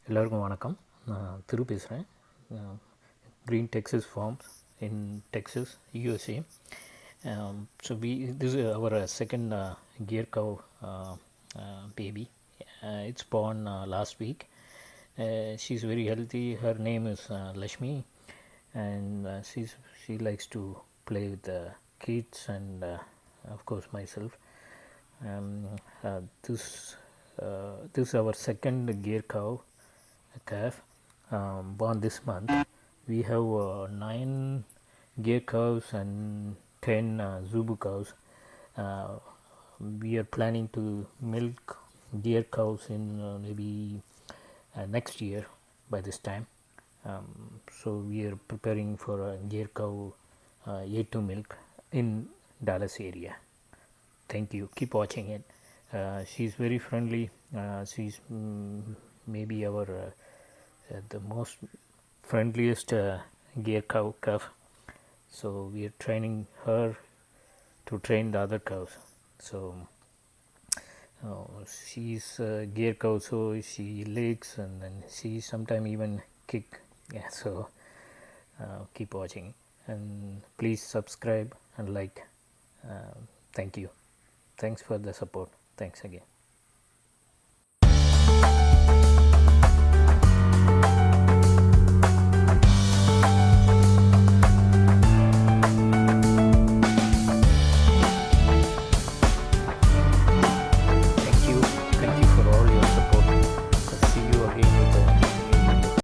எல்லாருக்கும் வணக்கம். நான் திரு பேசுகிறேன். Green Texas Farms in Texas, USA. So this is our second Gir Cow baby. It's born last week. She's very healthy. Her name is Lashmi, and she likes to play with the kids and of course myself. This is our second Gir Cow calf, born this month. We have 9 Gir cows and 10 Zubu cows. We are planning to milk Gir cows in maybe next year by this time. So we are preparing for a Gir cow A2 milk in Dallas area. Thank you. Keep watching it. She's very friendly. She's maybe our the most friendliest Gir cow calf. So we are training her to train the other cows. So she's a Gir cow, so she licks and then she sometimes even kick. Yeah, so keep watching and please subscribe and like. Thank you. Thanks for the support. Thanks again.